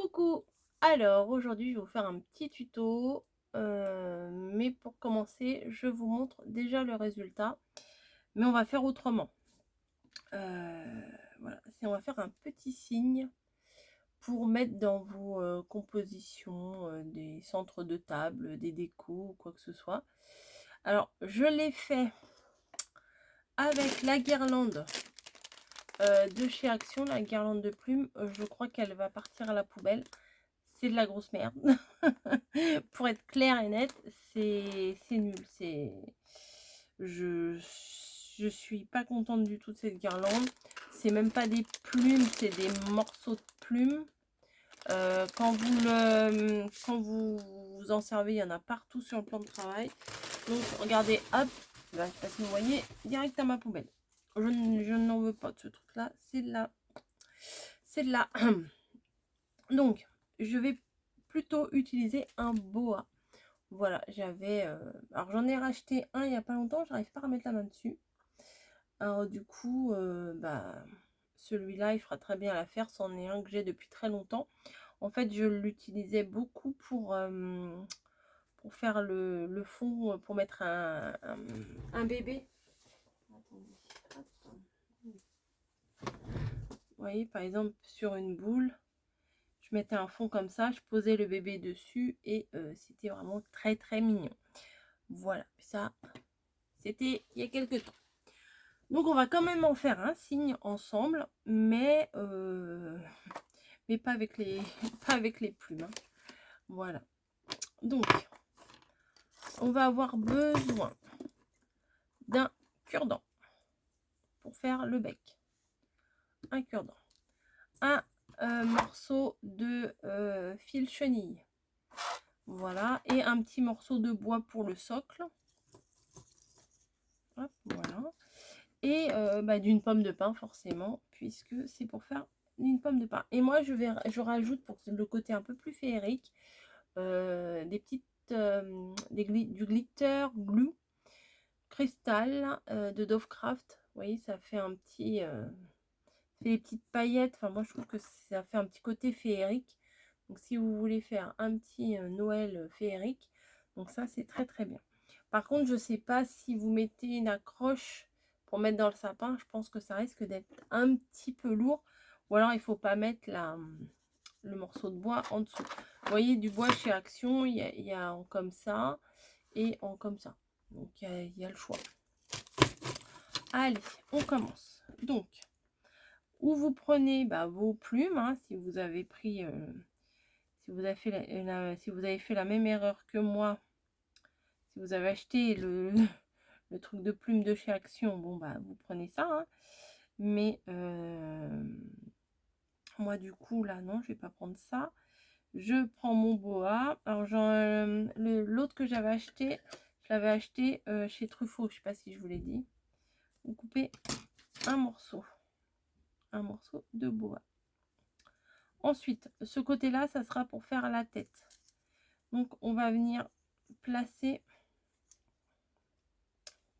Coucou! Alors aujourd'hui je vais vous faire un petit tuto, mais pour commencer je vous montre déjà le résultat, mais on va faire autrement. Voilà, on va faire un petit signe pour mettre dans vos compositions, des centres de table, des décos ou quoi que ce soit. Alors je l'ai fait avec la guirlande de chez Action, la guirlande de plumes. Je crois qu'elle va partir à la poubelle. C'est de la grosse merde. Pour être clair et net, c'est nul. Je suis pas contente du tout de cette guirlande. C'est même pas des plumes, c'est des morceaux de plumes. Quand vous en servez, il y en a partout sur le plan de travail. Donc regardez, hop, là, je sais pas si vous voyez, direct à ma poubelle. Je n'en veux pas de ce truc là. C'est de la donc je vais plutôt utiliser un boa. Voilà, alors j'en ai racheté un il n'y a pas longtemps, j'arrive pas à mettre la main dessus. Alors du coup, celui-là il fera très bien l'affaire, c'en est un que j'ai depuis très longtemps. En fait je l'utilisais beaucoup pour faire le fond, pour mettre un bébé. Vous voyez, par exemple sur une boule, je mettais un fond comme ça, je posais le bébé dessus et c'était vraiment très très mignon. Voilà, ça c'était il y a quelques temps. Donc on va quand même en faire un signe ensemble, mais pas avec les pas avec les plumes, hein. Voilà. Donc on va avoir besoin d'un cure-dent pour faire le bec, un cure-dent, un morceau de fil chenille, voilà, et un petit morceau de bois pour le socle. Hop, voilà. Et d'une pomme de pin forcément, puisque c'est pour faire une pomme de pin. Et moi je rajoute, pour le côté un peu plus féerique, des petites du glitter glue cristal de Dovecraft. Vous voyez, ça fait un petit fait des petites paillettes. Enfin moi je trouve que ça fait un petit côté féerique. Donc si vous voulez faire un petit Noël féerique, donc ça c'est très très bien. Par contre je sais pas si vous mettez une accroche pour mettre dans le sapin, je pense que ça risque d'être un petit peu lourd, ou alors il faut pas mettre le morceau de bois en dessous. Vous voyez, du bois chez Action, il y a en comme ça et en comme ça, donc il y a le choix. Allez, on commence. Donc où vous prenez vos plumes, hein, si vous avez pris si vous avez fait si vous avez fait la même erreur que moi, si vous avez acheté le truc de plumes de chez Action, bon vous prenez ça, hein. Mais moi du coup là non, je vais pas prendre ça. Je prends mon boa. Alors l'autre que j'avais acheté, je l'avais acheté chez Truffaut, je sais pas si je vous l'ai dit. Vous coupez un morceau de boa. Ensuite, ce côté-là, ça sera pour faire la tête. Donc, on va venir placer.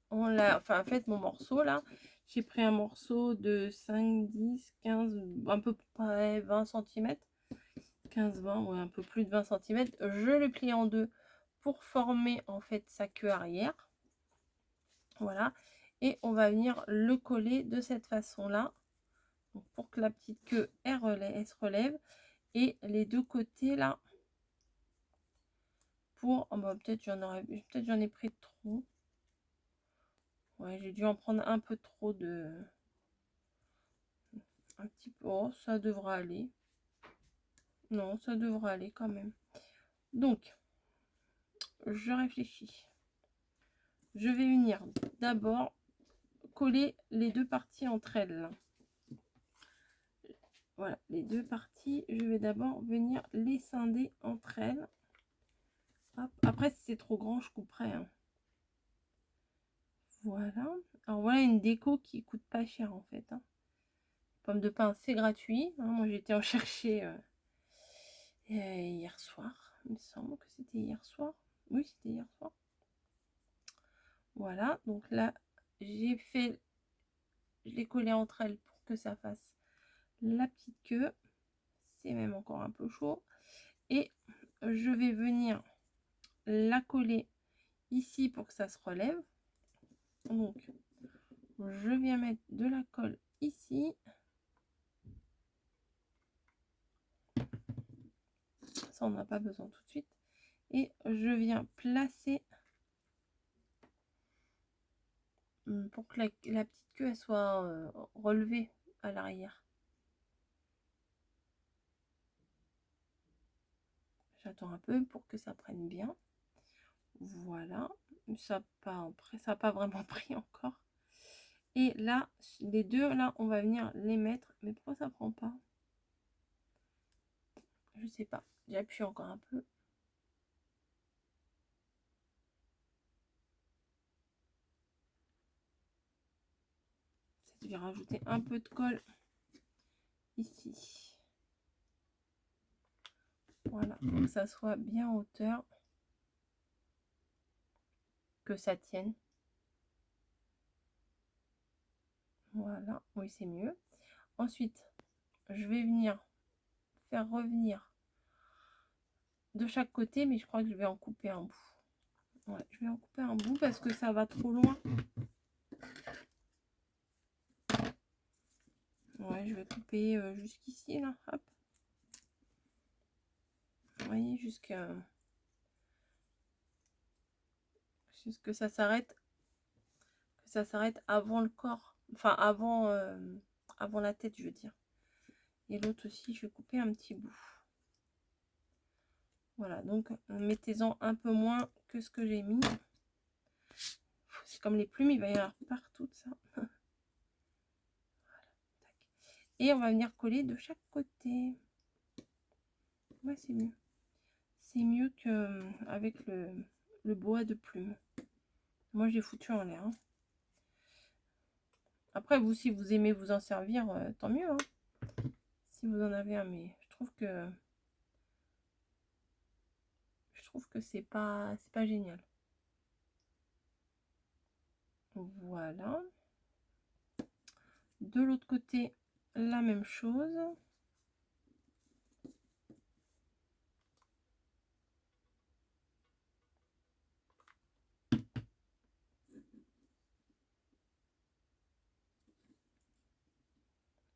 En fait, mon morceau là, j'ai pris un morceau de 5, 10, 15, à peu près 20 cm. 15-20, ouais, un peu plus de 20 cm. Je le plie en deux pour former en fait sa queue arrière. Voilà. Et on va venir le coller de cette façon-là. Pour que la petite queue elle se relève. Et les deux côtés là, pour peut-être j'en ai pris trop. Ouais, j'ai dû en prendre un peu trop un petit peu. Oh, ça devra aller. Non, ça devrait aller quand même. Donc je réfléchis. Je vais venir d'abord coller les deux parties entre elles. Voilà, les deux parties, je vais d'abord venir les scinder entre elles. Hop. Après, si c'est trop grand, je couperai, hein. Voilà. Alors voilà une déco qui coûte pas cher en fait, hein. Pomme de pin, c'est gratuit, hein. Moi, j'étais en chercher hier soir. Il me semble que c'était hier soir. Oui, c'était hier soir. Voilà. Donc là, je l'ai collé entre elles pour que ça fasse la petite queue. c'est même encore un peu chaud. Et je vais venir la coller ici pour que ça se relève. Donc, je viens mettre de la colle ici. Ça, on n'a pas besoin tout de suite. Et je viens placer pour que la petite queue elle soit relevée à l'arrière. J'attends un peu pour que ça prenne bien. Voilà, ça n'a pas vraiment pris encore. Et là, les deux, là, on va venir les mettre. Mais pourquoi ça prend pas? Je sais pas. J'appuie encore un peu. Je vais rajouter un peu de colle ici. Voilà, pour que ça soit bien en hauteur. Que ça tienne. Voilà, oui, c'est mieux. Ensuite, je vais venir faire revenir de chaque côté, mais je crois que je vais en couper un bout. Ouais, je vais en couper un bout parce que ça va trop loin. Ouais, je vais couper jusqu'ici, là. Hop. Vous voyez, jusqu'à ce que ça s'arrête. Que ça s'arrête avant le corps. Enfin, avant la tête, je veux dire. Et l'autre aussi, je vais couper un petit bout. Voilà, donc mettez-en un peu moins que ce que j'ai mis. C'est comme les plumes, il va y avoir partout de ça. Voilà. Et on va venir coller de chaque côté. Ouais, c'est mieux. C'est mieux qu'avec le bois de plume. Moi, j'ai foutu en l'air. Hein. Après, vous, si vous aimez vous en servir, tant mieux. Hein. Si vous en avez un, mais je trouve que c'est pas génial. Voilà. De l'autre côté, la même chose.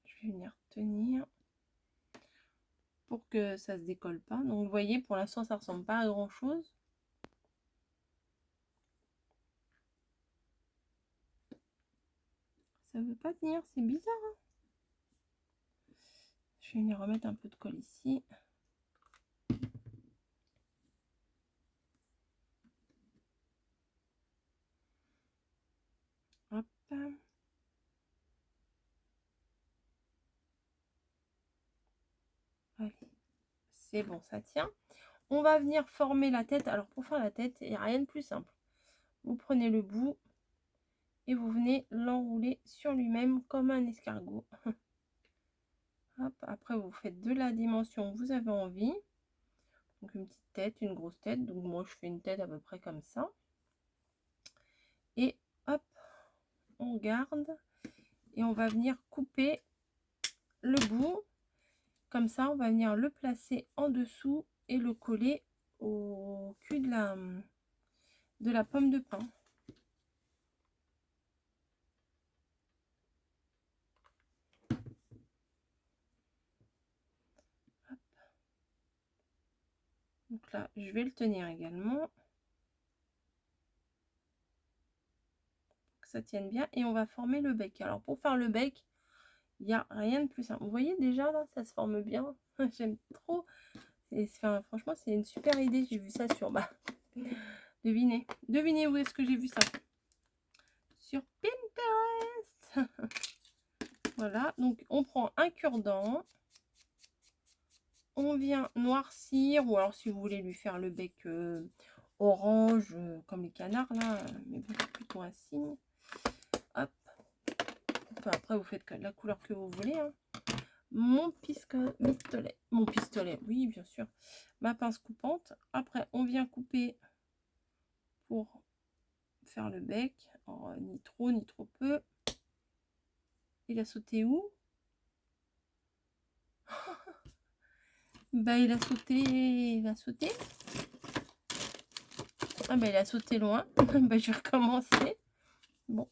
Je vais venir tenir pour que ça se décolle pas. Donc vous voyez, pour l'instant, ça ressemble pas à grand chose. Ça veut pas tenir, c'est bizarre. Hein, je vais venir remettre un peu de colle ici. Hop. Allez, c'est bon, ça tient. On va venir former la tête. Alors pour faire la tête, il n'y a rien de plus simple. Vous prenez le bout et vous venez l'enrouler sur lui-même comme un escargot. Hop, après vous faites de la dimension que vous avez envie. Donc une petite tête, une grosse tête. Donc moi je fais une tête à peu près comme ça. Et hop, on garde. Et on va venir couper le bout. Comme ça, on va venir le placer en dessous et le coller au cul de la pomme de pin. Hop. Donc là, je vais le tenir également. Pour que ça tienne bien. Et on va former le bec. Alors pour faire le bec, il n'y a rien de plus simple. Vous voyez déjà là, ça se forme bien. J'aime trop. Enfin, franchement, c'est une super idée. J'ai vu ça sur... Bah, devinez où est-ce que j'ai vu ça? Sur Pinterest. Voilà, donc on prend un cure-dent. On vient noircir, ou alors si vous voulez lui faire le bec orange, comme les canards là, mais bon, c'est plutôt un signe. Hop. Enfin, après, vous faites la couleur que vous voulez. Hein. Mon pistolet, oui, bien sûr. Ma pince coupante. Après, on vient couper pour faire le bec. Alors, ni trop, ni trop peu. Il a sauté où? Bah, il a sauté. Il a sauté. Ah, bah, il a sauté loin. Bah, je vais recommencer. Bon.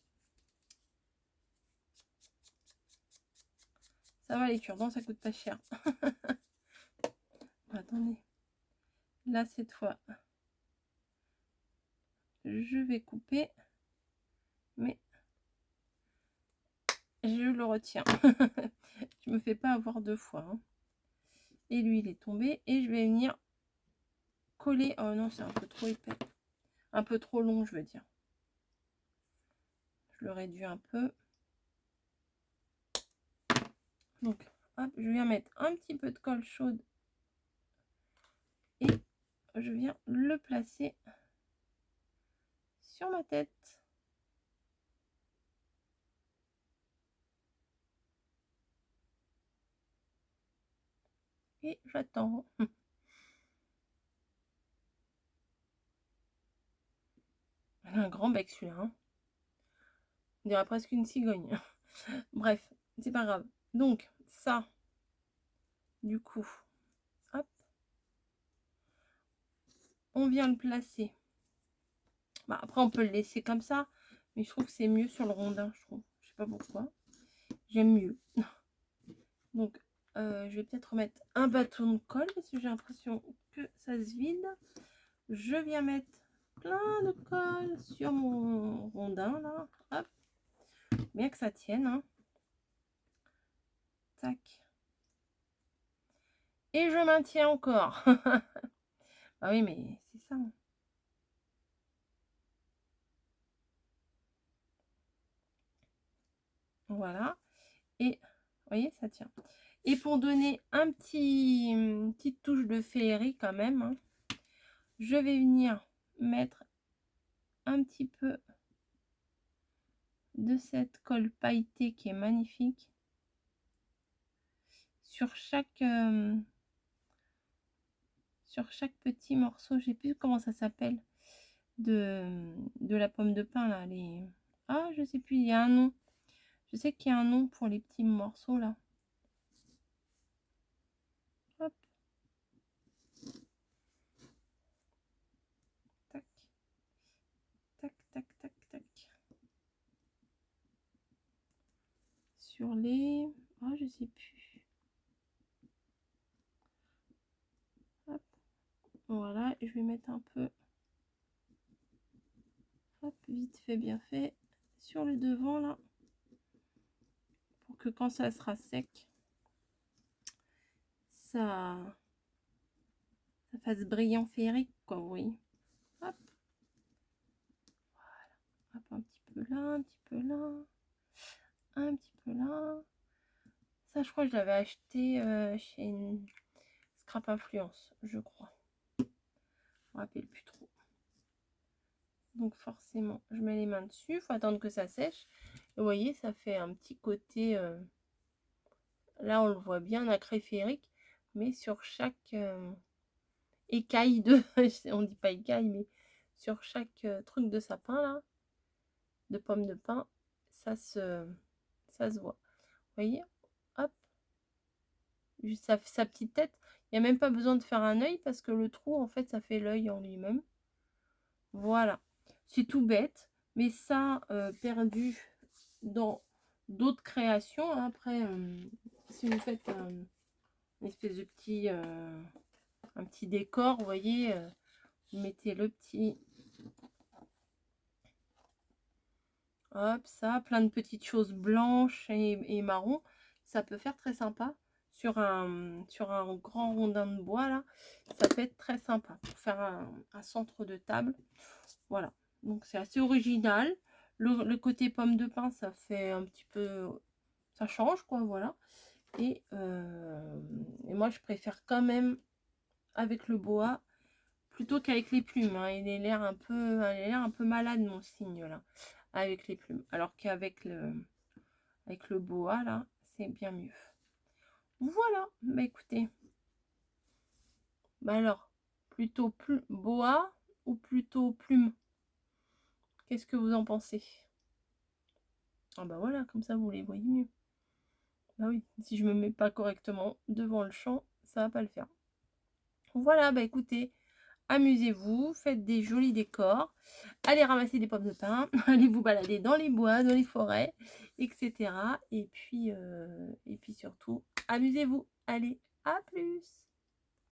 Ça va, les cure-dents, ça coûte pas cher. Attendez. Là, cette fois, je vais couper. Mais je le retiens. Je me fais pas avoir deux fois. Hein. Et lui, il est tombé. Et je vais venir coller. Oh non, c'est un peu trop épais. Un peu trop long, je veux dire. Je le réduis un peu. Donc, hop, je viens mettre un petit peu de colle chaude. Et je viens le placer sur ma tête. Et j'attends. Elle a un grand bec celui-là. Hein. On dirait presque une cigogne. Bref, c'est pas grave. Donc, ça, du coup, hop, on vient le placer. Bah, après, on peut le laisser comme ça, mais je trouve que c'est mieux sur le rondin, je trouve. Je sais pas pourquoi. J'aime mieux. Donc, je vais peut-être remettre un bâton de colle parce que j'ai l'impression que ça se vide. Je viens mettre plein de colle sur mon rondin, là. Hop. Bien que ça tienne. Hein. Tac. Et je maintiens encore. Ah oui, mais c'est ça. Voilà. Et, vous voyez, ça tient. Et pour donner une petite touche de féerie quand même, hein, je vais venir mettre un petit peu de cette colle pailletée qui est magnifique sur chaque petit morceau. Je sais plus comment ça s'appelle de la pomme de pin là. Ah, je sais plus, il y a un nom. Je sais qu'il y a un nom pour les petits morceaux là. Hop. Tac. Tac, tac, tac, tac. Sur les... Ah, je sais plus. Hop. Voilà, je vais mettre un peu... Hop, vite fait, bien fait. Sur le devant là. Pour que quand ça sera sec, ça fasse brillant féerique, quoi, oui. Hop. Voilà. Hop, un petit peu là, un petit peu là. Un petit peu là. Ça, je crois que je l'avais acheté chez une Scrap Influence, je crois. Je me rappelle plus trop. Donc forcément, je mets les mains dessus. Il faut attendre que ça sèche. Et vous voyez, ça fait un petit côté... là, on le voit bien, nacré féerique. Mais sur chaque écaille de... on dit pas écaille, mais sur chaque truc de sapin, là, de pomme de pin, ça se voit. Vous voyez, hop, juste ça fait sa petite tête. Il n'y a même pas besoin de faire un œil parce que le trou, en fait, ça fait l'œil en lui-même. Voilà, c'est tout bête, mais ça, perdu dans d'autres créations. Hein. Après, si vous faites une espèce de petit, un petit décor, vous voyez, vous mettez le petit... Hop, ça, plein de petites choses blanches et marron. Ça peut faire très sympa sur un grand rondin de bois, là. Ça peut être très sympa pour faire un centre de table. Voilà, donc c'est assez original. Le côté pomme de pin, ça fait un petit peu... Ça change, quoi, voilà. Et moi, je préfère quand même avec le bois plutôt qu'avec les plumes. Hein. Il a l'air un peu malade, mon cygne, là, avec les plumes. Alors qu'avec le boa, là, c'est bien mieux. Voilà, bah écoutez. Bah alors, plutôt boa ou plutôt plume? Qu'est-ce que vous en pensez? Ah bah voilà, comme ça vous les voyez mieux. Bah oui, si je me mets pas correctement devant le champ, ça va pas le faire. Voilà, bah écoutez, amusez-vous, faites des jolis décors, allez ramasser des pommes de pin, allez vous balader dans les bois, dans les forêts, etc. Et puis surtout, amusez-vous. Allez, à plus!